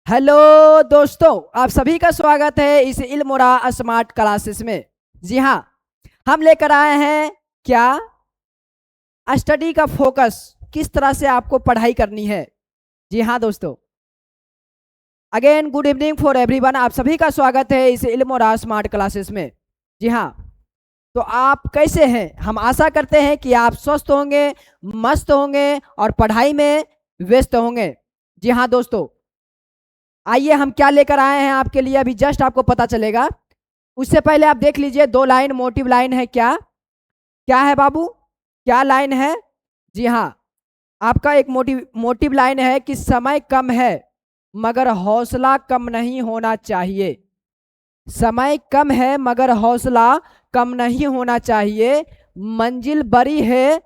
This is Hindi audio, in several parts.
हेलो दोस्तों, आप सभी का स्वागत है इस इल्मोरा स्मार्ट क्लासेस में। जी हाँ, हम लेकर आए हैं क्या स्टडी का फोकस, किस तरह से आपको पढ़ाई करनी है। जी हाँ दोस्तों, again good evening for everyone. आप सभी का स्वागत है इस इल्मोरा स्मार्ट क्लासेस में। जी हाँ, तो आप कैसे हैं? हम आशा करते हैं कि आप स्वस्थ होंगे, मस्त होंगे और पढ़ाई में व्यस्त होंगे। जी हाँ दोस्तों, आइए हम क्या लेकर आए हैं आपके लिए, अभी जस्ट आपको पता चलेगा। उससे पहले आप देख लीजिए, दो लाइन मोटिव लाइन है। क्या क्या है बाबू, क्या लाइन है? जी हाँ, आपका एक मोटिव मोटिव लाइन है कि समय कम है मगर हौसला कम नहीं होना चाहिए। समय कम है मगर हौसला कम नहीं होना चाहिए। मंजिल बड़ी है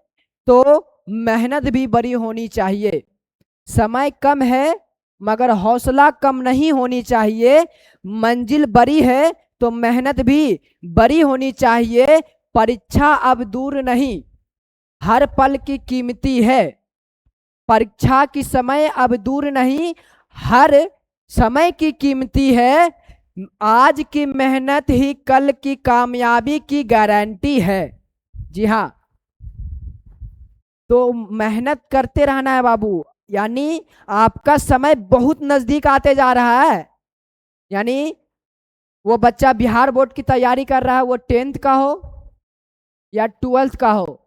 तो मेहनत भी बड़ी होनी चाहिए। समय कम है मगर हौसला कम नहीं होनी चाहिए। मंजिल बड़ी है तो मेहनत भी बड़ी होनी चाहिए। परीक्षा अब दूर नहीं, हर पल की कीमती है। परीक्षा की समय अब दूर नहीं, हर समय की कीमती है। आज की मेहनत ही कल की कामयाबी की गारंटी है। जी हाँ, तो मेहनत करते रहना है बाबू। यानी आपका समय बहुत नजदीक आते जा रहा है। यानी वो बच्चा बिहार बोर्ड की तैयारी कर रहा है, वो 10th का हो या 12th का हो,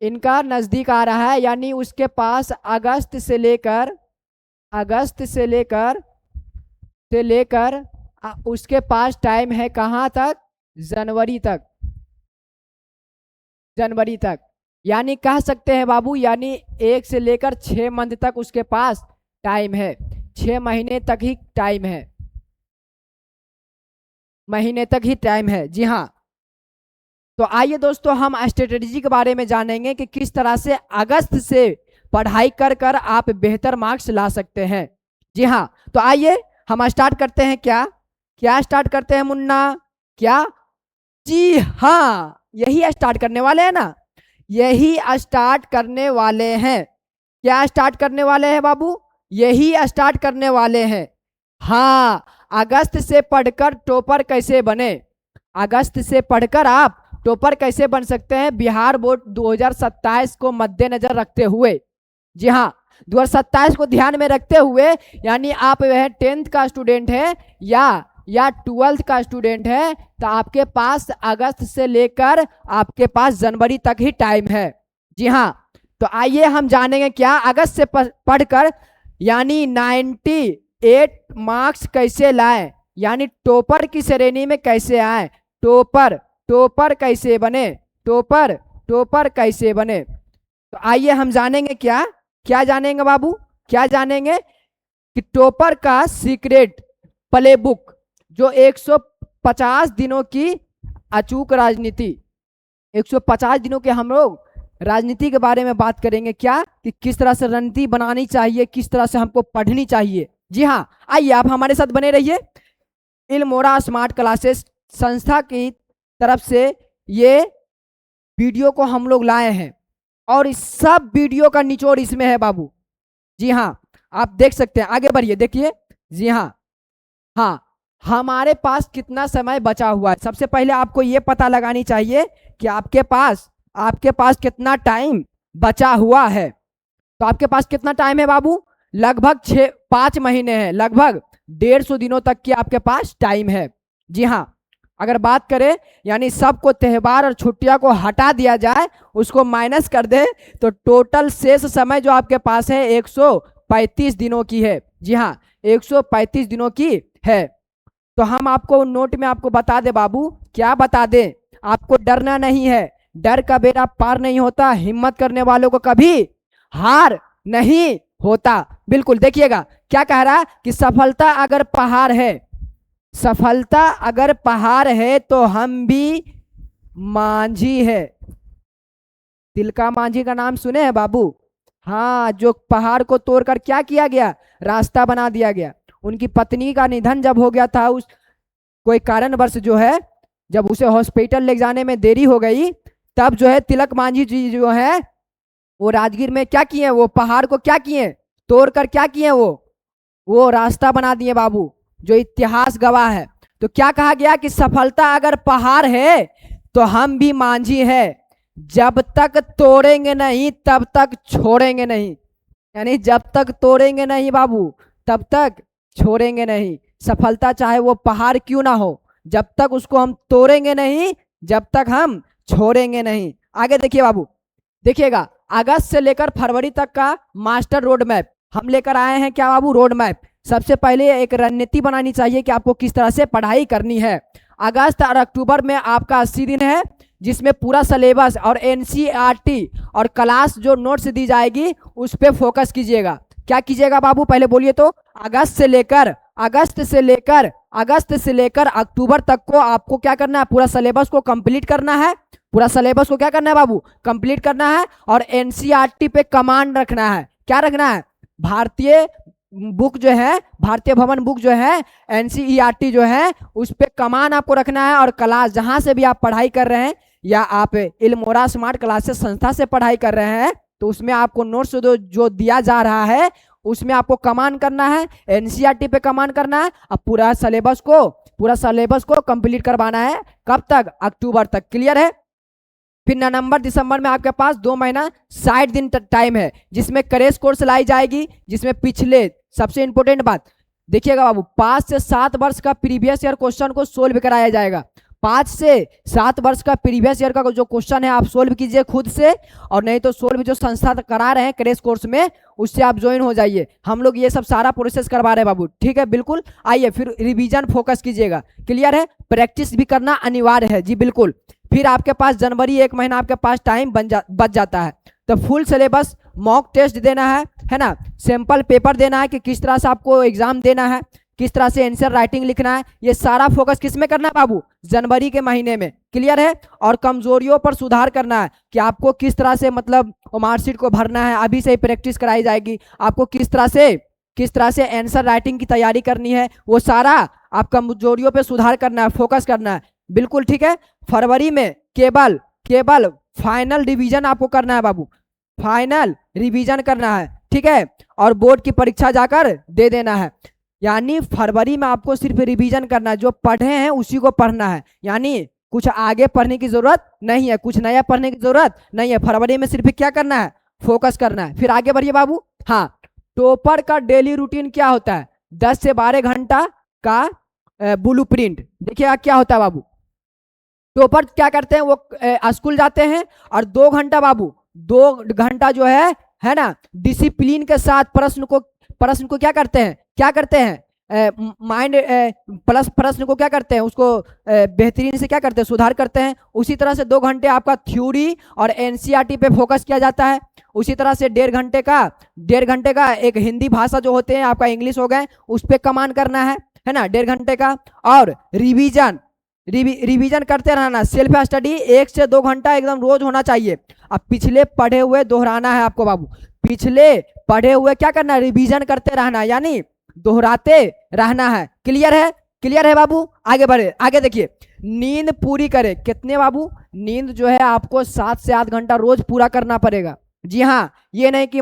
इनका नजदीक आ रहा है। यानी उसके पास अगस्त से लेकर उसके पास टाइम है कहाँ तक? जनवरी तक। जनवरी तक, यानी कह सकते हैं बाबू, यानी 1 से लेकर 6 मंथ तक उसके पास टाइम है। 6 महीने तक ही टाइम है, महीने तक ही टाइम है। जी हाँ, तो आइए दोस्तों, हम स्ट्रेटेजी के बारे में जानेंगे कि किस तरह से अगस्त से पढ़ाई कर कर आप बेहतर मार्क्स ला सकते हैं। जी हाँ, तो आइए हम स्टार्ट करते हैं। क्या क्या स्टार्ट करते हैं मुन्ना? क्या? जी हाँ, यही स्टार्ट करने वाले हैं ना, यही स्टार्ट करने वाले हैं। क्या स्टार्ट करने वाले हैं बाबू? यही स्टार्ट करने वाले हैं। हाँ, अगस्त से पढ़कर टॉपर कैसे बने, अगस्त से पढ़कर आप टॉपर कैसे बन सकते हैं बिहार बोर्ड 2027 को मद्देनजर रखते हुए। जी हाँ, 2027 को ध्यान में रखते हुए, यानी आप वह 10th का स्टूडेंट है या 12th का स्टूडेंट है, तो आपके पास अगस्त से लेकर आपके पास जनवरी तक ही टाइम है। जी हाँ, तो आइए हम जानेंगे क्या अगस्त से पढ़कर यानी 98 मार्क्स कैसे लाए, यानी टॉपर की श्रेणी में कैसे आए, टॉपर टॉपर कैसे बने, टॉपर टॉपर कैसे बने। तो आइए हम जानेंगे क्या क्या जानेंगे बाबू, क्या जानेंगे कि टॉपर का सीक्रेट प्ले बुक, जो 150 दिनों की अचूक राजनीति, 150 दिनों के हम लोग राजनीति के बारे में बात करेंगे। क्या कि किस तरह से रणनीति बनानी चाहिए, किस तरह से हमको पढ़नी चाहिए। जी हाँ, आइए आप हमारे साथ बने रहिए। इल्मोरा स्मार्ट क्लासेस संस्था की तरफ से ये वीडियो को हम लोग लाए हैं और इस सब वीडियो का निचोड़ इसमें है बाबू। जी हाँ, आप देख सकते हैं, आगे बढ़िए देखिए। जी हाँ, हाँ, हमारे पास कितना समय बचा हुआ है, सबसे पहले आपको ये पता लगानी चाहिए कि आपके पास कितना टाइम बचा हुआ है। तो आपके पास कितना टाइम है बाबू? लगभग 5 महीने हैं, लगभग 150 दिनों तक की आपके पास टाइम है। जी हाँ, अगर बात करें यानी सबको त्योहार और छुट्टियां को हटा दिया जाए, उसको माइनस कर दे, तो टोटल शेष समय जो आपके पास है 135 दिनों की है। जी हाँ, 135 दिनों की है। तो हम आपको नोट में आपको बता दे बाबू, क्या बता दे, आपको डरना नहीं है। डर का बेड़ा पार नहीं होता, हिम्मत करने वालों को कभी हार नहीं होता। बिल्कुल, देखिएगा क्या कह रहा है कि सफलता अगर पहाड़ है तो हम भी मांझी है। तिलका मांझी का नाम सुने हैं बाबू? हाँ, जो पहाड़ को तोड़कर क्या किया गया, रास्ता बना दिया गया। उनकी पत्नी का निधन जब हो गया था, उस कोई कारणवश जो है, जब उसे हॉस्पिटल ले जाने में देरी हो गई, तब जो है तिलक मांझी जी जो है वो राजगीर में क्या किए, वो पहाड़ को क्या किए, तोड़कर क्या किए, वो वो रास्ता बना दिए बाबू, जो इतिहास गवाह है। तो क्या कहा गया कि सफलता अगर पहाड़ है तो हम भी मांझी है, जब तक तोड़ेंगे नहीं तब तक छोड़ेंगे नहीं। यानी जब तक तोड़ेंगे नहीं बाबू तब तक छोड़ेंगे नहीं। सफलता चाहे वो पहाड़ क्यों ना हो, जब तक उसको हम तोड़ेंगे नहीं, जब तक हम छोड़ेंगे नहीं। आगे देखिए बाबू, देखिएगा अगस्त से लेकर फरवरी तक का मास्टर रोड मैप हम लेकर आए हैं। क्या बाबू? Road map. सबसे पहले एक रणनीति बनानी चाहिए कि आपको किस तरह से पढ़ाई करनी है। अगस्त और अक्टूबर में आपका 80 दिन है, जिसमें पूरा सिलेबस और एनसीईआरटी और क्लास जो नोट्स दी जाएगी उस पर फोकस कीजिएगा। क्या कीजिएगा बाबू? पहले बोलिए तो। अगस्त से लेकर अक्टूबर तक को आपको क्या करना है? पूरा सिलेबस को कंप्लीट करना है। पूरा सिलेबस को क्या करना है बाबू? कंप्लीट करना है। और एनसीईआरटी पे कमांड रखना है। क्या रखना है? भारतीय बुक जो है, भारतीय भवन बुक जो है, एनसीईआरटी जो है, उस पे कमान आपको रखना है। और क्लास जहां से भी आप पढ़ाई कर रहे हैं, या आप इल्मोरा स्मार्ट क्लासेस संस्था से पढ़ाई कर रहे हैं, तो उसमें आपको नोट्स जो दिया जा रहा है उसमें आपको कमान करना है, एनसीईआरटी पे कमान करना है। अब पूरा सिलेबस को कंप्लीट करवाना है। कब तक? अक्टूबर तक। क्लियर है? फिर नवंबर दिसंबर में आपके पास 2 महीना 60 दिन टाइम है, जिसमें क्रैश कोर्स लाई जाएगी, जिसमें पिछले सबसे इंपॉर्टेंट बात देखिएगा बाबू, 5 से 7 वर्ष का प्रीवियस ईयर क्वेश्चन को सोल्व कराया जाएगा। 5 से 7 वर्ष का प्रीवियस ईयर का जो क्वेश्चन है आप सोल्व कीजिए खुद से, और नहीं तो सोल्व जो संस्था करा रहे हैं क्रैश कोर्स में उससे आप ज्वाइन हो जाइए। हम लोग ये सब सारा प्रोसेस करवा रहे हैं बाबू। ठीक है, बिल्कुल। आइए फिर रिवीजन फोकस कीजिएगा। क्लियर है? प्रैक्टिस भी करना अनिवार्य है जी, बिल्कुल। फिर आपके पास जनवरी 1 महीना आपके पास टाइम बच जाता है। तो फुल सिलेबस, मॉक टेस्ट देना है ना, सैंपल पेपर देना है कि किस तरह से आपको एग्जाम देना है, किस तरह से आंसर राइटिंग लिखना है, ये सारा फोकस किस में करना है बाबू? जनवरी के महीने में। क्लियर है? और कमजोरियों पर सुधार करना है कि आपको किस तरह से मतलब मार्कशीट को भरना है, अभी से ही प्रैक्टिस कराई जाएगी। आपको किस तरह से आंसर राइटिंग की तैयारी करनी है, वो सारा आप कमजोरियों पर सुधार करना है, फोकस करना है। बिल्कुल ठीक है। फरवरी में केवल फाइनल रिवीजन आपको करना है बाबू, फाइनल रिवीजन करना है। ठीक है? और बोर्ड की परीक्षा जाकर दे देना है। यानी फरवरी में आपको सिर्फ रिवीजन करना है, जो पढ़े हैं उसी को पढ़ना है। यानी कुछ आगे पढ़ने की जरूरत नहीं है, कुछ नया पढ़ने की जरूरत नहीं है। फरवरी में सिर्फ क्या करना है? फोकस करना है। फिर आगे बढ़िए बाबू। हाँ, टॉपर का डेली रूटीन क्या होता है? 10 से 12 घंटा का ब्लूप्रिंट। देखिए क्या होता है बाबू, टॉपर क्या करते हैं? वो स्कूल जाते हैं और 2 घंटा बाबू, 2 घंटा जो है ना, डिसिप्लिन के साथ प्रश्न को क्या करते हैं माइंड प्लस प्रश्न को क्या करते हैं, उसको बेहतरीन से क्या करते हैं? सुधार करते हैं। उसी तरह से 2 घंटे आपका थ्योरी और एनसीईआरटी पे फोकस किया जाता है। उसी तरह से 1.5 घंटे का एक हिंदी भाषा जो होते हैं आपका इंग्लिश हो गए, उस पर कमान करना है ना, 1.5 घंटे का। और रिवीजन करते रहना। सेल्फ स्टडी 1 से 2 घंटा एकदम रोज होना चाहिए। अब पिछले पढ़े हुए दोहराना है आपको बाबू, पिछले पढ़े हुए क्या करना है? रिवीजन करते रहना, यानी दोहराते रहना है। क्लियर है? क्लियर है बाबू? आगे बढ़े। आगे देखिए, नींद पूरी करे। कितने बाबू? नींद जो है आपको 7 से 8 घंटा रोज पूरा करना पड़ेगा। जी हाँ, ये नहीं कि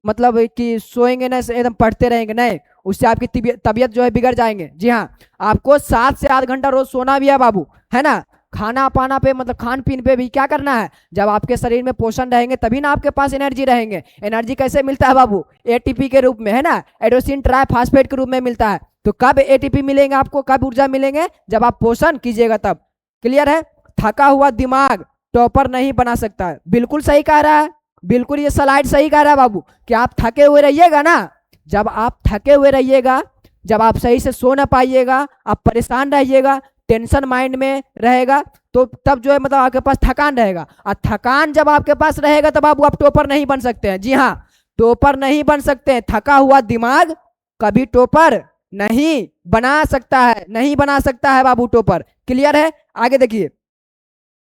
मतलब कि सोएंगे ना एकदम पढ़ते रहेंगे, नहीं, उससे आपकी तबीयत जो है बिगड़ जाएंगे। जी हाँ, आपको 7 से 8 घंटा रोज सोना भी है बाबू, है ना। खाना पाना पे मतलब खान पीन पे भी क्या करना है? जब आपके शरीर में पोषण रहेंगे तभी ना आपके पास एनर्जी रहेंगे। एनर्जी कैसे मिलता है बाबू? एटीपी के रूप में, है ना, एडोसिन ट्राइफॉस्फेट के रूप में मिलता है। तो कब एटीपी मिलेंगे आपको, कब ऊर्जा मिलेंगे? जब आप पोषण कीजिएगा तब। क्लियर है? थका हुआ दिमाग टॉपर नहीं बना सकता है। बिल्कुल सही कह रहा है, बिल्कुल ये स्लाइड सही कह रहा है बाबू, कि आप थके हुए रहिएगा ना। जब आप थके हुए रहिएगा, जब आप सही से सो ना पाइएगा, आप परेशान रहिएगा, टेंशन माइंड में रहेगा, तो तब जो है मतलब आपके पास थकान रहेगा। और थकान जब आपके पास रहेगा तब आप टॉपर नहीं बन सकते हैं। जी हाँ, टॉपर नहीं बन सकते हैं। थका हुआ दिमाग कभी टॉपर नहीं बना सकता है, नहीं बना सकता है बाबू टॉपर। क्लियर है? आगे देखिए,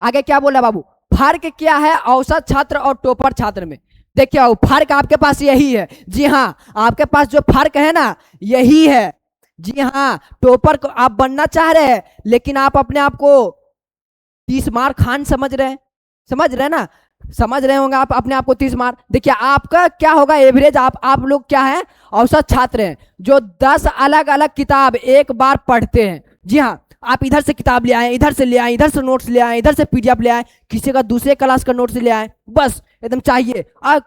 आगे क्या बोला बाबू? फर्क क्या है औसत छात्र और टॉपर छात्र में? देखिए बाबू, फर्क आपके पास यही है। जी हाँ, आपके पास जो फर्क है ना, यही है। जी हाँ, टॉपर को आप बनना चाह रहे हैं, लेकिन आप अपने आप को 30 मार खान समझ रहे हैं ना। समझ रहे होंगे आप अपने आप को 30 मार्क। देखिए आपका क्या होगा एवरेज, आप लोग क्या है, औसत छात्र हैं जो 10 अलग अलग किताब एक बार पढ़ते हैं। जी हाँ, आप इधर से किताब ले आए, इधर से ले आए, इधर से नोट्स ले आए, इधर से पीडीएफ ले आए, किसी का दूसरे क्लास का नोट्स ले आए, बस एकदम चाहिए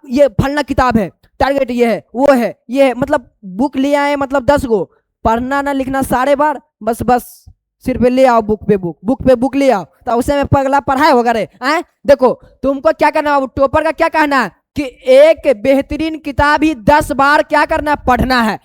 ये फलना किताब है, टारगेट ये है, वो है, ये है, मतलब बुक ले आए, मतलब 10 गो, पढ़ना ना लिखना सारे बार, बस बस सिर्फ ले आओ बुक पे बुक, बुक पे बुक ले आओ, तो उसे में पगला पढ़ाई वगैरह है। देखो तुमको क्या करना है, टॉपर का क्या कहना है कि एक बेहतरीन किताब ही 10 बार क्या करना है, पढ़ना है।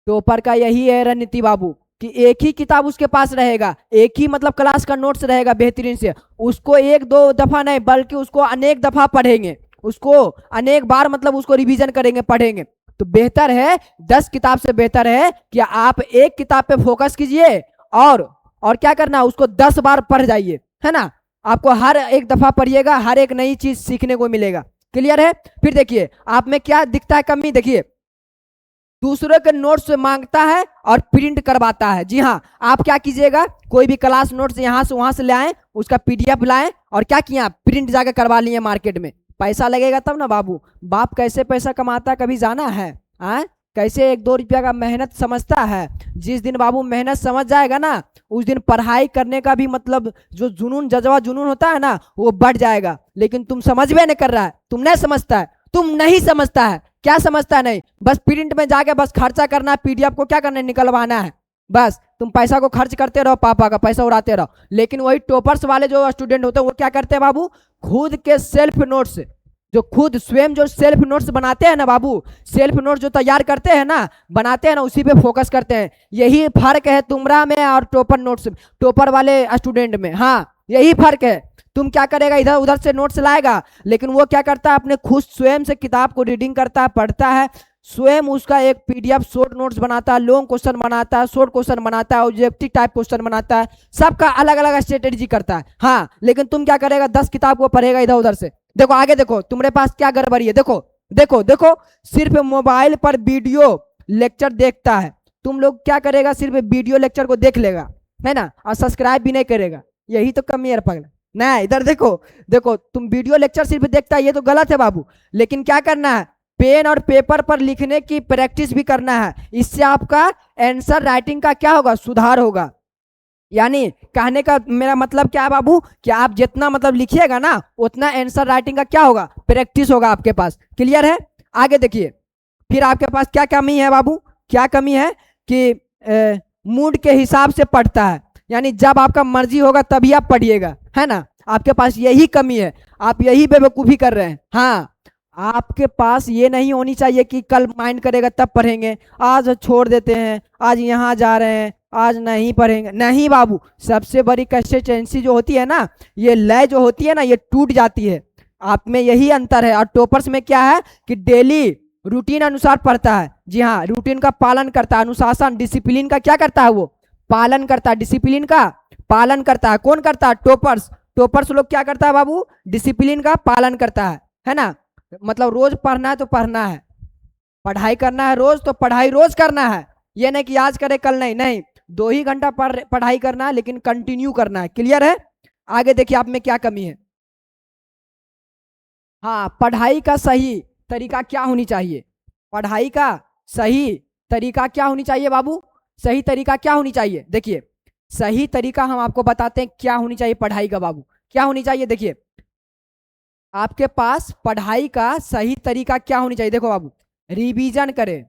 टॉपर का यही है रणनीति बाबू कि एक ही किताब उसके पास रहेगा, एक ही मतलब क्लास का नोट्स रहेगा बेहतरीन से, उसको एक दो दफा नहीं बल्कि उसको अनेक दफा पढ़ेंगे, उसको अनेक बार मतलब उसको रिवीजन करेंगे, पढ़ेंगे। तो बेहतर है 10 किताब से बेहतर है कि आप एक किताब पे फोकस कीजिए और क्या करना है, उसको 10 बार पढ़ जाइए, है ना। आपको हर एक दफा पढ़िएगा, हर एक नई चीज सीखने को मिलेगा। क्लियर है। फिर देखिए आप में क्या दिखता है कमी, देखिए दूसरों के नोट्स मांगता है और प्रिंट करवाता है। जी हाँ, आप क्या कीजिएगा, कोई भी क्लास नोट्स यहाँ से वहां से ले आए, उसका पीडीएफ लाए और क्या किया, प्रिंट जाकर करवा लिए मार्केट में। पैसा लगेगा तब ना बाबू, बाप कैसे पैसा कमाता है कभी जाना है, कैसे 1-2 रुपया का मेहनत समझता है। जिस दिन बाबू मेहनत समझ जाएगा ना, उस दिन पढ़ाई करने का भी मतलब जो जुनून जज्बा जुनून होता है ना, वो बढ़ जाएगा। लेकिन तुम समझ भी नहीं कर रहा है, तुम नहीं समझता है, तुम नहीं समझता है, क्या समझता है, नहीं बस प्रिंट में जाके बस खर्चा करना है, पीडीएफ को क्या करना है, निकलवाना है, बस तुम पैसा को खर्च करते रहो, पापा का पैसा उड़ाते रहो। लेकिन वही टॉपर्स वाले जो स्टूडेंट होते हैं वो क्या करते हैं बाबू, खुद के सेल्फ नोट्स, जो खुद स्वयं जो सेल्फ नोट्स बनाते हैं ना बाबू, सेल्फ नोट्स जो तैयार करते हैं ना, बनाते हैं ना, उसी पे फोकस करते हैं। यही फर्क है तुमरा में और टॉपर नोट्स, टॉपर वाले स्टूडेंट में। हाँ यही फर्क है। तुम क्या करेगा, इधर उधर से नोट्स लाएगा, लेकिन वो क्या करता है, अपने खुद स्वयं से किताब को रीडिंग करता है, पढ़ता है, स्वयं उसका एक पीडीएफ शॉर्ट नोट्स बनाता है, लॉन्ग क्वेश्चन बनाता है, शॉर्ट क्वेश्चन बनाता है, ऑब्जेक्टिव टाइप क्वेश्चन बनाता है, सबका अलग अलग स्ट्रेटेजी करता है। हाँ लेकिन तुम क्या करेगा, 10 किताब को पढ़ेगा इधर उधर से। देखो आगे देखो तुम्हारे पास क्या गड़बड़ी है, देखो देखो देखो, सिर्फ मोबाइल पर वीडियो लेक्चर देखता है। तुम लोग क्या करेगा, सिर्फ वीडियो लेक्चर को देख लेगा, है ना, और सब्सक्राइब भी नहीं करेगा। यही तो कमी है पगला। नहीं इधर देखो, देखो तुम वीडियो लेक्चर सिर्फ देखता है, ये तो गलत है बाबू। लेकिन क्या करना है, पेन और पेपर पर लिखने की प्रैक्टिस भी करना है। इससे आपका आंसर राइटिंग का क्या होगा, सुधार होगा। यानी कहने का मेरा मतलब क्या है बाबू, कि आप जितना मतलब लिखिएगा ना, उतना आंसर राइटिंग का क्या होगा, प्रैक्टिस होगा आपके पास। क्लियर है। आगे देखिए फिर आपके पास क्या कमी है बाबू, क्या कमी है कि मूड के हिसाब से पढ़ता है, यानी जब आपका मर्जी होगा तभी आप पढ़िएगा, है ना। आपके पास यही कमी है, आप यही बेवकूफ़ी कर रहे हैं। हाँ आपके पास ये नहीं होनी चाहिए कि कल माइंड करेगा तब पढ़ेंगे, आज छोड़ देते हैं, आज यहाँ जा रहे हैं, आज नहीं पढ़ेंगे। नहीं बाबू, सबसे बड़ी कंसिस्टेंसी जो होती है ना, ये लय जो होती है ना, ये टूट जाती है। आप में यही अंतर है। और टॉपर्स में क्या है कि डेली रूटीन अनुसार पढ़ता है। जी हाँ, रूटीन का पालन करता है, अनुशासन डिसिप्लिन का क्या करता है, वो पालन करता है, डिसिप्लिन का पालन करता है। कौन करता है, टॉपर्स। टॉपर्स लोग क्या करता है बाबू, डिसिप्लिन का पालन करता है ना। मतलब रोज पढ़ना है तो पढ़ना है, पढ़ाई करना है रोज तो पढ़ाई रोज करना है। ये नहीं कि आज करे कल नहीं, नहीं 2 ही घंटा पढ़ाई करना है, लेकिन कंटिन्यू करना है। क्लियर है। आगे देखिए आप में क्या कमी है। हाँ पढ़ाई का सही तरीका क्या होनी चाहिए, पढ़ाई का सही तरीका क्या होनी चाहिए बाबू, सही तरीका क्या होनी चाहिए। देखिए सही तरीका हम आपको बताते हैं क्या होनी चाहिए पढ़ाई का बाबू, क्या होनी चाहिए। देखिए आपके पास पढ़ाई का सही तरीका क्या होनी चाहिए। देखो बाबू, रिवीजन करें,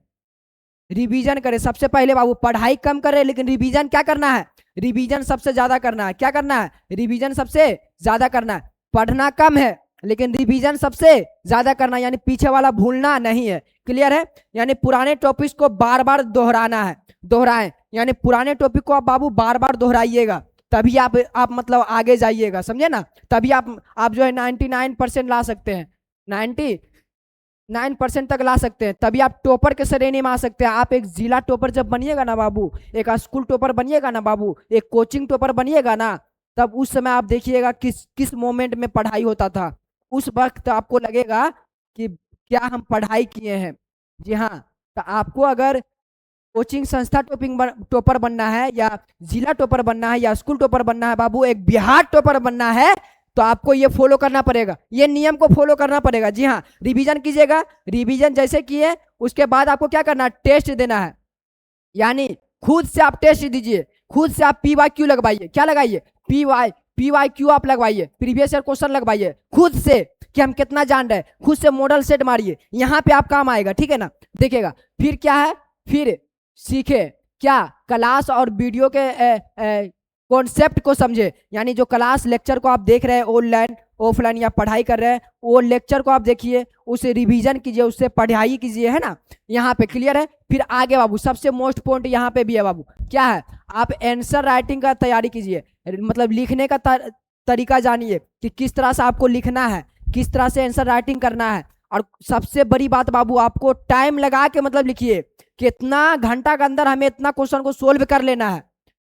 रिवीजन करें सबसे पहले बाबू। पढ़ाई कम करें लेकिन रिवीजन क्या करना है, रिवीजन सबसे ज्यादा करना है। क्या करना है, रिवीजन सबसे ज्यादा करना है। पढ़ना कम है लेकिन रिवीजन सबसे ज्यादा करना, यानी पीछे वाला भूलना नहीं है। क्लियर है। यानी पुराने टॉपिक्स को बार बार दोहराना है, दोहराएं, यानी पुराने टॉपिक को आप बाबू बार बार दोहराइएगा, तभी आप मतलब आगे जाइएगा, समझे ना। तभी आप जो है 99% ला सकते हैं, 99% तक ला सकते हैं, तभी आप टॉपर के श्रेणी में आ सकते हैं। आप एक जिला टॉपर जब बनिएगा ना बाबू, एक स्कूल टॉपर बनिएगा ना बाबू, एक कोचिंग टॉपर बनिएगा ना, तब उस समय आप देखिएगा किस किस मोमेंट में पढ़ाई होता था। उस वक्त आपको लगेगा कि क्या हम पढ़ाई किए हैं। जी हाँ, तो आपको अगर कोचिंग संस्था टॉपर बनना है, या जिला टॉपर बनना है, या स्कूल टॉपर बनना है बाबू, एक बिहार टॉपर बनना है, तो आपको ये फॉलो करना पड़ेगा, ये नियम को फॉलो करना पड़ेगा। जी हाँ, रिवीजन कीजिएगा। रिवीजन जैसे किए उसके बाद आपको क्या करना है, टेस्ट देना है। यानी खुद से आप टेस्ट दीजिए, खुद से आप PYQ लगवाइए। क्या लगाइए, PYQ आप लगवाइए, प्रीवियस ईयर क्वेश्चन लगवाइए खुद से कि हम कितना जान रहे हैं। खुद से मॉडल सेट मारिए, यहाँ पे आप काम आएगा, ठीक है ना। देखिएगा फिर क्या है, फिर सीखे क्या, क्लास और वीडियो के कॉन्सेप्ट को समझे। यानी जो क्लास लेक्चर को आप देख रहे हैं ऑनलाइन ऑफलाइन या पढ़ाई कर रहे हैं, वो लेक्चर को आप देखिए, उसे रिवीजन कीजिए, उससे पढ़ाई कीजिए, है ना। यहाँ पे क्लियर है। फिर आगे बाबू सबसे मोस्ट पॉइंट यहाँ पे भी है बाबू, क्या है, आप आंसर राइटिंग का तैयारी कीजिए। मतलब लिखने का तरीका जानिए कि किस तरह से आपको लिखना है, किस तरह से आंसर राइटिंग करना है। और सबसे बड़ी बात बाबू, आपको टाइम लगा के मतलब लिखिए, कितना घंटा के अंदर हमें इतना क्वेश्चन को सोल्व कर लेना है,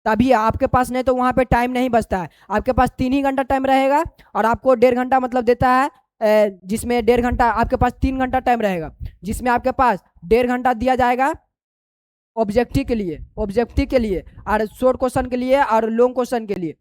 तभी आपके पास, नहीं तो वहां पे टाइम नहीं बचता है। आपके पास 3 ही घंटा टाइम रहेगा और आपको 1.5 घंटा मतलब देता है, जिसमें 1.5 घंटा आपके पास 3 घंटा टाइम रहेगा, जिसमें आपके पास 1.5 घंटा दिया जाएगा ऑब्जेक्टिव के लिए, और शॉर्ट क्वेश्चन के लिए और लॉन्ग क्वेश्चन के लिए।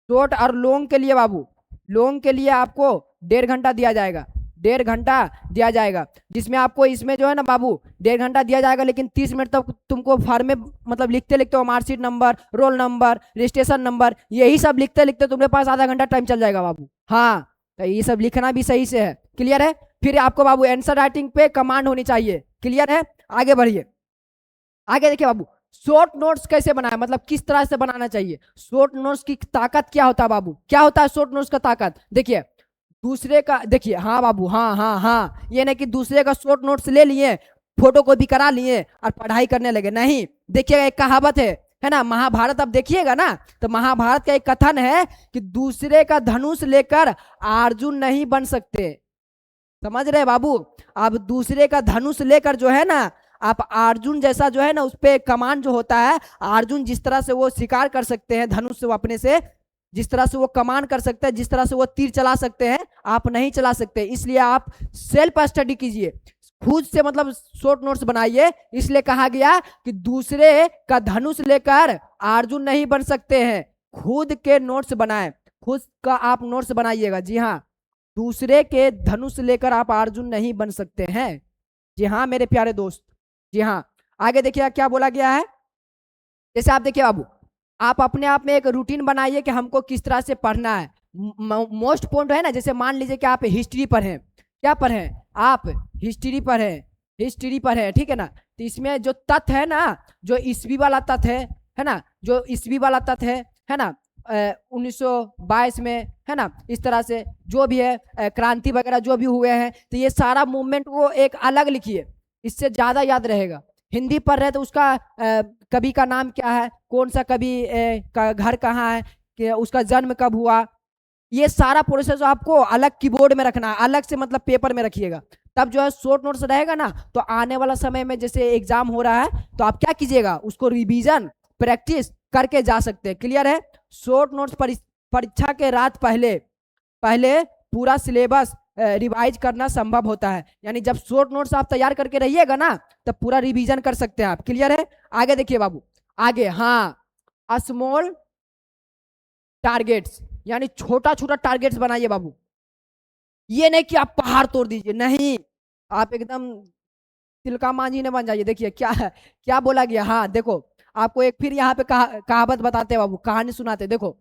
शॉर्ट और लॉन्ग के लिए बाबू, लॉन्ग के लिए आपको 1.5 घंटा दिया जाएगा, 1.5 घंटा दिया जाएगा, जिसमें आपको इसमें जो है ना बाबू 1.5 घंटा दिया जाएगा, लेकिन 30 मिनट तक तुमको फॉर्म में मतलब लिखते लिखते हो, marksheet number, roll number, registration number, यही सब लिखते लिखते तुम्हारे पास आधा घंटा टाइम चल जाएगा बाबू। हाँ, तो ये सब लिखना भी सही से है। क्लियर है। फिर आपको बाबू आंसर राइटिंग पे कमांड होनी चाहिए। क्लियर है। आगे बढ़िए, आगे देखिए बाबू, शॉर्ट नोट्स कैसे बनाए, मतलब किस तरह से बनाना चाहिए। शॉर्ट नोट्स की ताकत क्या होता है बाबू, क्या होता है शॉर्ट नोट्स का ताकत, देखिए दूसरे का, देखिए हाँ बाबू, हाँ हाँ हाँ, ये नहीं कि दूसरे का शॉर्ट नोट्स ले लिए, फोटो को भी करा लिए और पढ़ाई करने लगे, नहीं। देखिएगा एक कहावत है ना, महाभारत आप देखिएगा ना, तो महाभारत का एक कथन है कि दूसरे का धनुष लेकर अर्जुन नहीं बन सकते। समझ रहे बाबू, आप दूसरे का धनुष लेकर जो है ना, आप अर्जुन जैसा जो है ना, उस पे कमान जो होता है, अर्जुन जिस तरह से वो शिकार कर सकते हैं धनुष से, वो अपने से जिस तरह से वो कमान कर सकते हैं, जिस तरह से वो तीर चला सकते हैं, आप नहीं चला सकते। इसलिए आप सेल्फ स्टडी कीजिए, खुद से मतलब शॉर्ट नोट्स बनाइए। इसलिए कहा गया कि दूसरे का धनुष लेकर अर्जुन नहीं बन सकते हैं, खुद के नोट्स बनाएं, खुद का आप नोट्स बनाइएगा। जी हाँ, दूसरे के धनुष लेकर आप अर्जुन नहीं बन सकते हैं। जी हाँ मेरे प्यारे दोस्त। जी हाँ, आगे देखिए क्या बोला गया है। जैसे आप देखिए बाबू, आप अपने आप में एक रूटीन बनाइए कि हमको किस तरह से पढ़ना है। मोस्ट पॉइंट है ना, जैसे मान लीजिए कि आप हिस्ट्री पढ़ें, क्या पढ़ें, आप हिस्ट्री पढ़ें, ठीक है ना। तो इसमें जो तथ्य है ना, जो ईस्वी वाला तथ्य है ना, जो ईस्वी वाला तथ्य है ना, 1922 में, है ना, इस तरह से जो भी है, क्रांति वगैरह जो भी हुए हैं, तो ये सारा मूवमेंट को एक अलग लिखिए, इससे ज्यादा याद रहेगा। हिंदी पढ़ रहे तो उसका कवि का नाम क्या है, कौन सा कवि का घर कहाँ है, कि उसका जन्म कब हुआ, ये सारा प्रोसेस आपको अलग कीबोर्ड में रखना है, अलग से मतलब पेपर में रखिएगा। तब जो है शॉर्ट नोट्स रहेगा ना, तो आने वाला समय में जैसे एग्जाम हो रहा है, तो आप क्या कीजिएगा, उसको रिवीजन प्रैक्टिस करके जा सकते हैं। क्लियर है। शॉर्ट नोट्स परीक्षा के रात पहले पूरा सिलेबस रिवाइज करना संभव होता है। यानी जब शॉर्ट नोट्स आप तैयार करके रहिएगा ना, तब पूरा रिवीजन कर सकते हैं आप। क्लियर है। आगे देखिए बाबू, आगे हाँ, स्मॉल टारगेट्स, यानी छोटा छोटा टारगेट्स बनाइए बाबू। ये नहीं कि आप पहाड़ तोड़ दीजिए, नहीं, आप एकदम तिलका मांझी ने बन जाइए। देखिए क्या बोला गया। हाँ देखो, आपको एक फिर यहाँ पे कहावत बताते बाबू, कहानी सुनाते। देखो,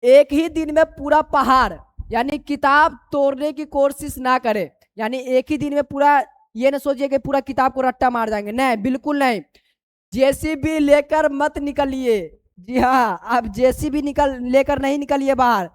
एक ही दिन में पूरा पहाड़, यानी किताब तोड़ने की कोशिश ना करें। यानी एक ही दिन में पूरा, ये ना सोचिए कि पूरा किताब को रट्टा मार जाएंगे, नहीं, बिल्कुल नहीं। जेसीबी लेकर मत निकलिए। जी हाँ, आप जेसीबी लेकर नहीं निकलिए बाहर,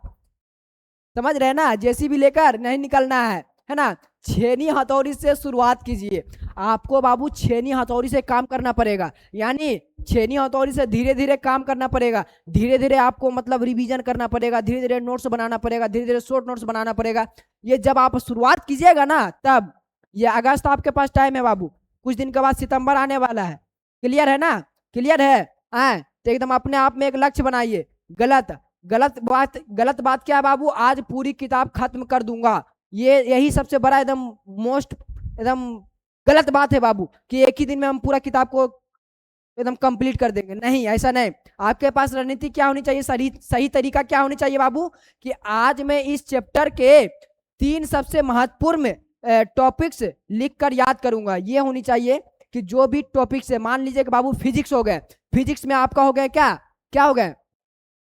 समझ रहे हैं ना, जेसीबी लेकर नहीं निकलना है ना। छेनी हथौड़ी से शुरुआत कीजिए। आपको बाबू छेनी हथौड़ी से काम करना पड़ेगा, यानी छेनी हथौड़ी से धीरे धीरे काम करना पड़ेगा, धीरे धीरे आपको मतलब रिवीजन करना पड़ेगा, धीरे धीरे नोट्स बनाना पड़ेगा, धीरे धीरे शॉर्ट नोट्स बनाना पड़ेगा। ये जब आप शुरुआत कीजिएगा ना, तब ये अगस्त आपके पास टाइम है बाबू, कुछ दिन के बाद सितंबर आने वाला है। क्लियर है ना, क्लियर है। तो एकदम अपने आप में एक लक्ष्य बनाइए। गलत बात क्या है बाबू, आज पूरी किताब खत्म कर दूंगा, यही सबसे बड़ा एकदम गलत बात है बाबू, कि एक ही दिन में हम पूरा किताब को एकदम कंप्लीट कर देंगे, नहीं ऐसा नहीं। आपके पास रणनीति क्या होनी चाहिए, सही सही तरीका क्या होनी चाहिए बाबू, कि आज मैं इस चैप्टर के 3 सबसे महत्वपूर्ण टॉपिक्स लिख कर याद करूंगा। ये होनी चाहिए कि जो भी टॉपिक्स है, मान लीजिए कि बाबू फिजिक्स हो गए, फिजिक्स में आपका हो गया क्या क्या हो गए,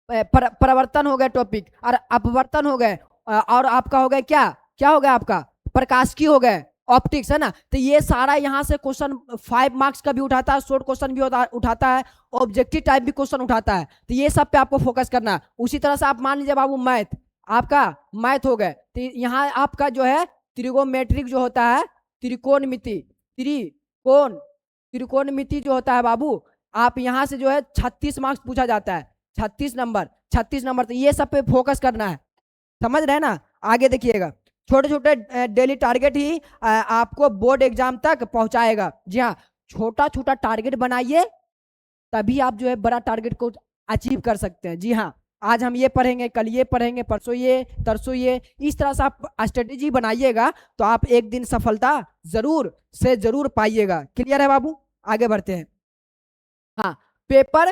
परिवर्तन हो गए टॉपिक, और अपवर्तन हो गए, और आपका हो गया क्या क्या हो गया, आपका प्रकाशिकी हो गए, ऑप्टिक्स है ना। तो ये सारा यहाँ से क्वेश्चन 5 मार्क्स का भी उठाता है, शॉर्ट क्वेश्चन भी उठाता है, ऑब्जेक्टिव टाइप भी क्वेश्चन उठाता है। तो ये सब पे आपको फोकस करना है। उसी तरह से आप मान लीजिए बाबू मैथ, आपका मैथ हो गए, तो यहाँ आपका जो है त्रिगोनोमेट्रिक जो होता है, त्रिकोणमिति, त्रिकोणमिति जो होता है बाबू, आप यहाँ से जो है 36 मार्क्स पूछा जाता है, 36 नंबर। तो ये सब पे फोकस करना है, समझ रहे हैं ना। आगे देखिएगा, छोटे छोटे डेली टारगेट ही आपको बोर्ड एग्जाम तक पहुंचाएगा। जी हाँ, छोटा छोटा टारगेट बनाइए, तभी आप जो है बड़ा टारगेट को अचीव कर सकते हैं। जी हाँ, आज हम ये पढ़ेंगे, कल ये पढ़ेंगे, परसों ये, तरसों ये, इस तरह से आप स्ट्रेटेजी बनाइएगा तो आप एक दिन सफलता जरूर से जरूर पाइएगा। क्लियर है बाबू, आगे बढ़ते हैं। हाँ, पेपर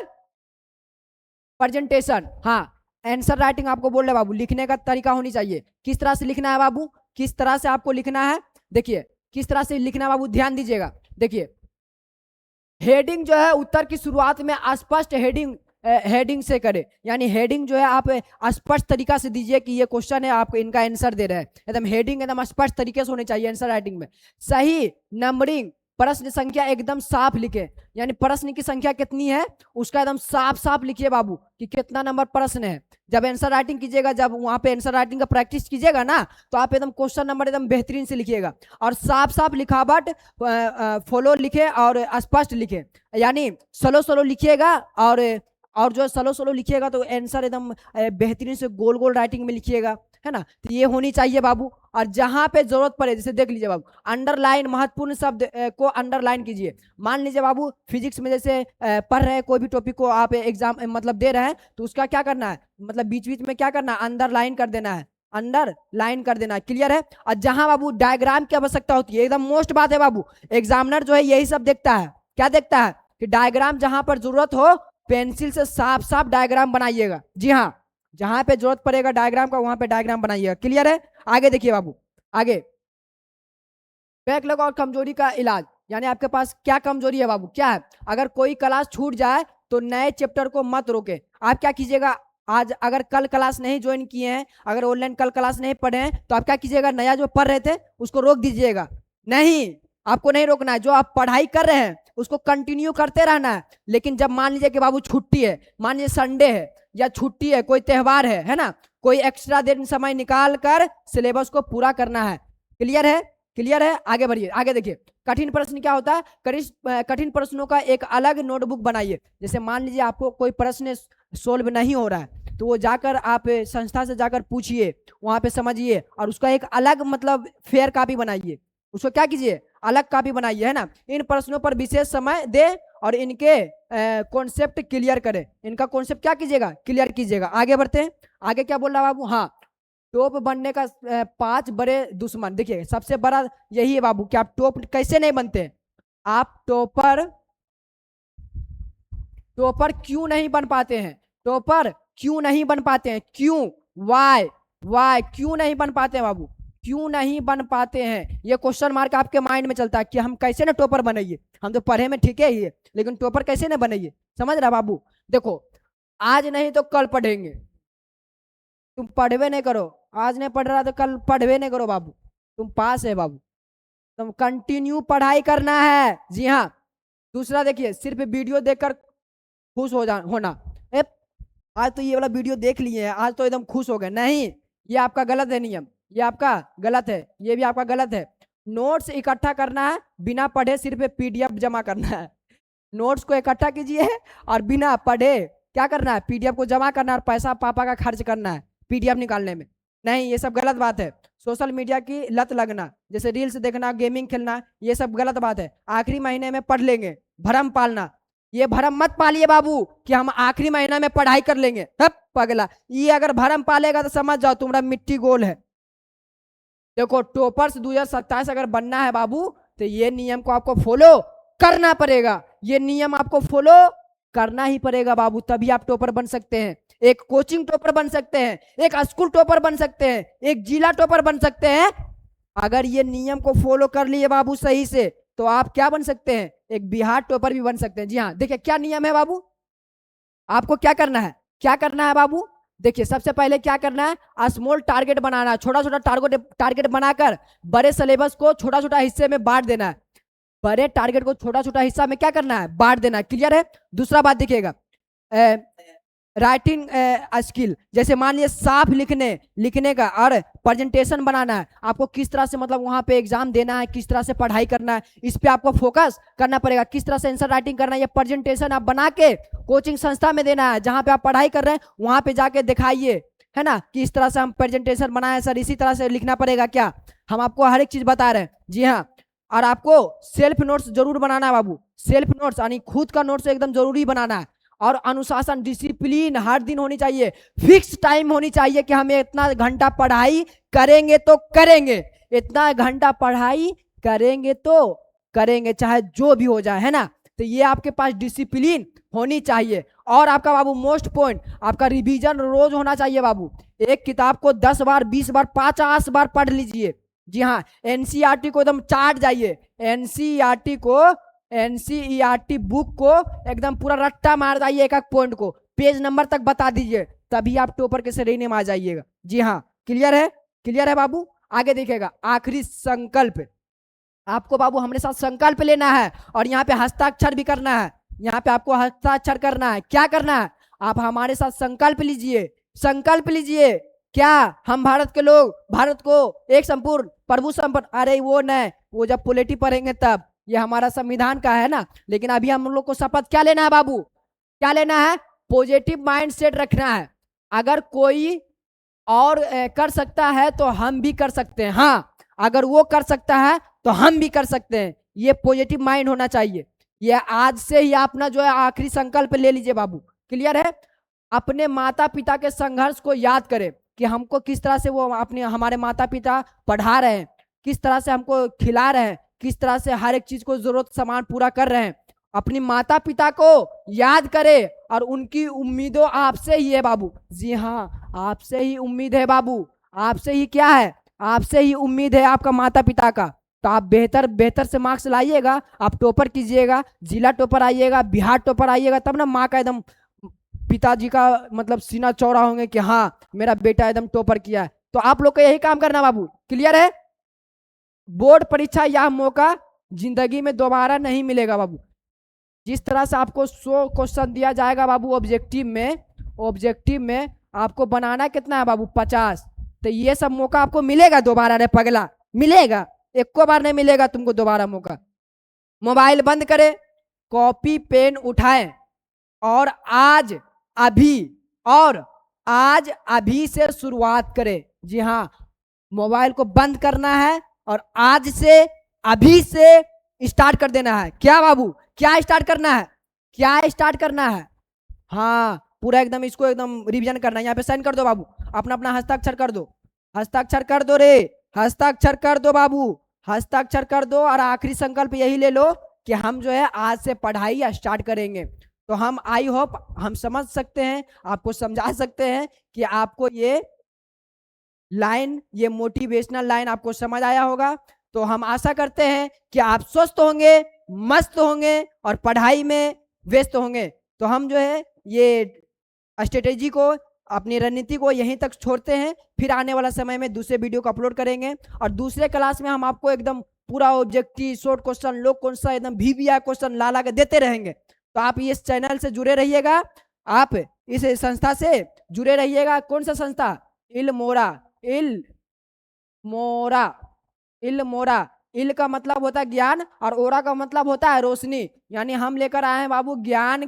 प्रेजेंटेशन, हाँ आंसर राइटिंग आपको बोल रहे बाबू, लिखने का तरीका होनी चाहिए। किस तरह से लिखना है बाबू, किस तरह से आपको लिखना है, देखिए किस तरह से लिखना है बाबू, ध्यान दीजिएगा। देखिए हेडिंग जो है उत्तर की शुरुआत में स्पष्ट हेडिंग से करें, यानी हेडिंग जो है आप स्पष्ट तरीका से दीजिए कि ये क्वेश्चन है, आप इनका आंसर दे रहे हैं, एकदम हेडिंग एकदम स्पष्ट तरीके से होनी चाहिए आंसर राइटिंग में। सही नंबरिंग, प्रश्न संख्या एकदम साफ लिखे, यानी प्रश्न की संख्या कितनी है उसका एकदम साफ साफ लिखिए बाबू, कि कितना नंबर प्रश्न है। जब आंसर राइटिंग कीजिएगा, जब वहां पे आंसर राइटिंग का प्रैक्टिस कीजिएगा ना, तो आप एकदम क्वेश्चन नंबर एकदम बेहतरीन से लिखिएगा, और साफ साफ लिखावट फॉलो लिखे और स्पष्ट लिखे, यानी स्लो स्लो लिखिएगा, और जो स्लो स्लो लिखिएगा तो आंसर एकदम बेहतरीन से गोल गोल राइटिंग में लिखिएगा, है ना। तो ये होनी चाहिए बाबू। और जहां पे जरूरत पड़े, जैसे देख लीजिए बाबू, अंडरलाइन, महत्वपूर्ण शब्द को अंडरलाइन कीजिए। मान लीजिए बाबू फिजिक्स में जैसे पढ़ रहे हैं, कोई भी टॉपिक को आप एग्जाम मतलब दे रहे हैं, तो उसका क्या करना है, मतलब बीच बीच में क्या करना है, अंडरलाइन कर देना है, अंडरलाइन कर देना है। क्लियर है। और जहां बाबू डायग्राम की आवश्यकता होती है, एकदम मोस्ट बात है बाबू, एग्जामिनर जो है यही सब देखता है, क्या देखता है, कि डायग्राम जहां पर जरूरत हो पेंसिल से साफ साफ डायग्राम बनाइएगा। जी हाँ, जहां पे जरूरत पड़ेगा डायग्राम का, वहां पे डायग्राम बनाइएगा। क्लियर है। आगे देखिए बाबू, आगे बैकलॉग और कमजोरी का इलाज, यानी आपके पास क्या कमजोरी है बाबू, क्या है। अगर कोई क्लास छूट जाए तो नए चैप्टर को मत रोके, आप क्या कीजिएगा, आज अगर कल क्लास नहीं ज्वाइन किए हैं, अगर ऑनलाइन कल क्लास नहीं पढ़े हैं, तो आप क्या कीजिएगा, नया जो पढ़ रहे थे उसको रोक दीजिएगा। नहीं, आपको नहीं रोकना है, जो आप पढ़ाई कर रहे हैं उसको कंटिन्यू करते रहना है। लेकिन जब मान लीजिए कि बाबू छुट्टी है, मान लीजिए संडे है या छुट्टी है, कोई त्योहार है ना, कोई एक्स्ट्रा दिन समय निकाल कर सिलेबस को पूरा करना है। क्लियर है, क्लियर है। आगे बढ़िए, आगे देखिए, कठिन प्रश्न क्या होता है, कठिन प्रश्नों का एक अलग नोटबुक बनाइए। जैसे मान लीजिए आपको कोई प्रश्न सोल्व नहीं हो रहा है, तो वो जाकर आप संस्था से जाकर पूछिए, वहां पे समझिए, और उसका एक अलग मतलब फेयर कॉपी बनाइए, उसको क्या कीजिए, अलग कॉपी बनाइए, है ना। इन प्रश्नों पर विशेष समय दे और इनके कॉन्सेप्ट क्लियर करें, इनका कॉन्सेप्ट क्या कीजिएगा, क्लियर कीजिएगा। आगे बढ़ते हैं, आगे क्या बोल रहा बाबू, हाँ टॉप बनने का 5 बड़े दुश्मन। देखिए सबसे बड़ा यही है बाबू कि आप टॉप कैसे नहीं बनते, आप टॉपर क्यों नहीं बन पाते हैं, टॉपर क्यों नहीं बन पाते हैं, क्यों, वाई क्यों नहीं बन पाते हैं बाबू, क्यों नहीं बन पाते हैं, ये क्वेश्चन मार्क आपके माइंड में चलता है कि हम कैसे ना टॉपर बनेंगे, हम तो पढ़े में ठीक है ही है, लेकिन टॉपर कैसे ना बनेंगे। समझ रहा बाबू, देखो आज नहीं तो कल पढ़ेंगे, तुम पढ़वे नहीं करो, आज नहीं पढ़ रहा तो कल पढ़वे नहीं करो बाबू, तुम पास है बाबू, तुम कंटिन्यू पढ़ाई करना है। जी हाँ। दूसरा देखिए, सिर्फ वीडियो देखकर खुश होना, आज तो ये वाला वीडियो देख लिए हैं, आज तो एकदम खुश हो गए, नहीं, ये आपका गलत है नियम, ये आपका गलत है, ये भी आपका गलत है। नोट्स इकट्ठा करना है, बिना पढ़े सिर्फ पीडीएफ जमा करना है। नोट्स को इकट्ठा कीजिए और बिना पढ़े क्या करना है, पीडीएफ को जमा करना है, और पैसा पापा का खर्च करना है पीडीएफ निकालने में, नहीं, ये सब गलत बात है। सोशल मीडिया की लत लगना, जैसे रील्स देखना, गेमिंग खेलना, ये सब गलत बात है। आखिरी महीने में पढ़ लेंगे, भरम पालना, ये भरम मत पालिए बाबू कि हम आखिरी महीना में पढ़ाई कर लेंगे, हप पगला, ये अगर भरम पालेगा तो समझ जाओ तुम्हारा मिट्टी गोल है। देखो टॉपर्स 2027 अगर बनना है बाबू, तो ये नियम को आपको फॉलो करना पड़ेगा, ये नियम आपको फॉलो करना ही पड़ेगा बाबू, तभी आप टॉपर बन सकते हैं। एक कोचिंग टॉपर बन सकते हैं, एक स्कूल टॉपर बन सकते हैं, एक जिला टॉपर बन सकते हैं। अगर ये नियम को फॉलो कर लिए बाबू सही से, तो आप क्या बन सकते हैं, एक बिहार टॉपर भी बन सकते हैं। जी हाँ, देखिए क्या नियम है बाबू, आपको क्या करना है, क्या करना है बाबू। देखिए सबसे पहले क्या करना है, स्मॉल टारगेट बनाना है, छोटा छोटा टारगेट बनाकर बड़े सिलेबस को छोटा छोटा हिस्से में बांट देना है। बड़े टारगेट को छोटा छोटा हिस्सा में क्या करना है, बांट देना है। क्लियर है। दूसरा बात देखिएगा, राइटिंग स्किल, जैसे मान लीजिए साफ लिखने का और प्रेजेंटेशन बनाना है, आपको किस तरह से मतलब वहां पे एग्जाम देना है, किस तरह से पढ़ाई करना है, इस पे आपको फोकस करना पड़ेगा। किस तरह से आंसर राइटिंग करना है, ये प्रेजेंटेशन आप बना के कोचिंग संस्था में देना है, जहां पे आप पढ़ाई कर रहे हैं वहां पे जाके दिखाइए, है ना, कि इस तरह से हम प्रेजेंटेशन बनाए सर, इसी तरह से लिखना पड़ेगा। क्या हम आपको हर एक चीज बता रहे हैं। जी हाँ, और आपको सेल्फ नोट्स जरूर बनाना है बाबू, सेल्फ नोट्स यानी खुद का नोट्स एकदम जरूरी बनाना है। और अनुशासन, डिसिप्लिन हर दिन होनी चाहिए, फिक्स टाइम होनी चाहिए कि हमें इतना घंटा पढ़ाई करेंगे तो करेंगे, इतना घंटा पढ़ाई करेंगे तो करेंगे, चाहे जो भी हो जाए, है ना। तो ये आपके पास डिसिप्लिन होनी चाहिए। और आपका बाबू मोस्ट पॉइंट, आपका रिवीजन रोज होना चाहिए बाबू। एक किताब को 10 बार 20 बार 50 बार पढ़ लीजिए। जी हाँ, एनसीईआरटी को एकदम चाट जाइए, एनसीईआरटी बुक को एकदम पूरा रट्टा मार जाइए, एक एक पॉइंट को पेज नंबर तक बता दीजिए, तभी आप टॉपर के श्रेणी में आ जाइएगा। जी हाँ, क्लियर है, क्लियर है बाबू। आगे देखिएगा, आखिरी संकल्प, आपको बाबू हमारे साथ संकल्प लेना है और यहाँ पे हस्ताक्षर भी करना है। यहाँ पे आपको हस्ताक्षर करना है। क्या करना है, आप हमारे साथ संकल्प लीजिए, संकल्प लीजिए। क्या हम भारत के लोग भारत को एक संपूर्ण प्रभु संपन्न, अरे वो नहीं, वो जब पॉलिटी पढ़ेंगे तब, ये हमारा संविधान का है ना। लेकिन अभी हम लोग को शपथ क्या लेना है बाबू, क्या लेना है, पॉजिटिव माइंड सेट रखना है। अगर कोई और कर सकता है तो हम भी कर सकते हैं। हाँ, अगर वो कर सकता है तो हम भी कर सकते हैं, ये पॉजिटिव माइंड होना चाहिए। ये आज से ही अपना जो है आखिरी संकल्प ले लीजिए बाबू। क्लियर है। अपने माता पिता के संघर्ष को याद करें कि हमको किस तरह से वो अपने हमारे माता पिता पढ़ा रहे हैं, किस तरह से हमको खिला रहे हैं, किस तरह से हर एक चीज को जरूरत सामान पूरा कर रहे हैं। अपनी माता पिता को याद करें और उनकी उम्मीदों आपसे ही है बाबू। जी हाँ, आपसे ही उम्मीद है बाबू, आपसे ही क्या है, आपसे ही उम्मीद है आपका माता पिता का। तो आप बेहतर बेहतर से मार्क्स लाइएगा, आप टॉपर कीजिएगा, जिला टॉपर आइएगा, बिहार टॉपर आइएगा, तब ना माँ का एकदम, पिताजी का मतलब सीना चौड़ा होंगे कि हाँ मेरा बेटा एकदम टॉपर किया है। तो आप लोग को यही काम करना बाबू। क्लियर है। बोर्ड परीक्षा यह मौका जिंदगी में दोबारा नहीं मिलेगा बाबू। जिस तरह से आपको 100 क्वेश्चन दिया जाएगा बाबू ऑब्जेक्टिव में आपको बनाना कितना है बाबू, 50। तो ये सब मौका आपको मिलेगा दोबारा, रे पगला, मिलेगा, एक को बार नहीं मिलेगा तुमको दोबारा मौका। मोबाइल बंद करें, कॉपी पेन उठाएं और आज अभी से शुरुआत करें। जी हाँ, मोबाइल को बंद करना है और आज से अभी से स्टार्ट कर देना है। क्या बाबू, क्या स्टार्ट करना है, क्या स्टार्ट करना है, हाँ पूरा एकदम इसको एकदम रिवीजन करना है। यहाँ पे साइन कर दो बाबू, अपना अपना हस्ताक्षर कर दो, हस्ताक्षर कर दो रे, हस्ताक्षर कर दो बाबू, हस्ताक्षर कर दो। और आखिरी संकल्प यही ले लो कि हम जो है आज से पढ़ाई स्टार्ट करेंगे। तो हम आई होप हम समझ सकते हैं, आपको समझा सकते हैं कि आपको ये लाइन, ये मोटिवेशनल लाइन आपको समझ आया होगा। तो हम आशा करते हैं कि आप स्वस्थ होंगे, मस्त होंगे और पढ़ाई में व्यस्त होंगे। तो हम जो है ये स्ट्रेटेजी को, अपनी रणनीति को यहीं तक छोड़ते हैं, फिर आने वाला समय में दूसरे वीडियो को अपलोड करेंगे। और दूसरे क्लास में हम आपको एकदम पूरा objective, short question, long question, एकदम VVI क्वेश्चन ला के देते रहेंगे। तो आप इस चैनल से जुड़े रहिएगा, आप इस संस्था से जुड़े रहिएगा। कौन सा संस्था, इल्मोरा। इल का मतलब होता है ज्ञान और ओरा का मतलब होता है रोशनी। यानी हम लेकर आए हैं बाबू ज्ञान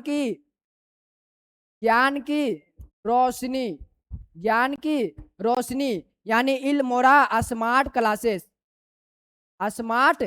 की रोशनी, यानी इल्मोरा स्मार्ट क्लासेस, स्मार्ट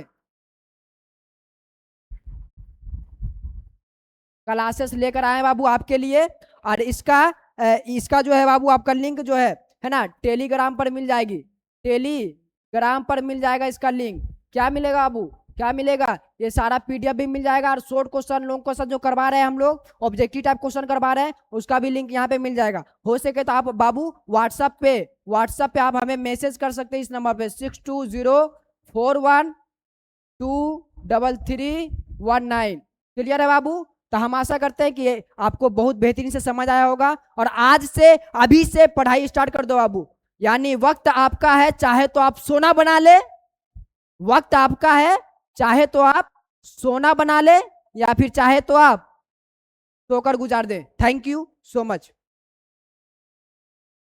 क्लासेस लेकर आए बाबू आपके लिए। और इसका जो है बाबू आपका लिंक जो है ना, टेलीग्राम पर मिल जाएगी, टेलीग्राम पर मिल जाएगा इसका लिंक। क्या मिलेगा बाबू, क्या मिलेगा, ये सारा पीडीएफ भी मिल जाएगा, और शॉर्ट क्वेश्चन, लॉन्ग क्वेश्चन जो करवा रहे हैं हम लोग, ऑब्जेक्टिव टाइप क्वेश्चन करवा रहे हैं, उसका भी लिंक यहाँ पे मिल जाएगा। हो सके तो आप बाबू व्हाट्सएप पे आप हमें मैसेज कर सकते हैं इस नंबर पे 6204123319। क्लियर है बाबू? तो हम आशा करते हैं कि आपको बहुत बेहतरीन से समझ आया होगा, और आज से अभी से पढ़ाई स्टार्ट कर दो बाबू। यानी वक्त आपका है, चाहे तो आप सोना बना ले, वक्त आपका है, चाहे तो आप सोना बना ले, या फिर चाहे तो आप सोकर गुजार दें। Thank you so much.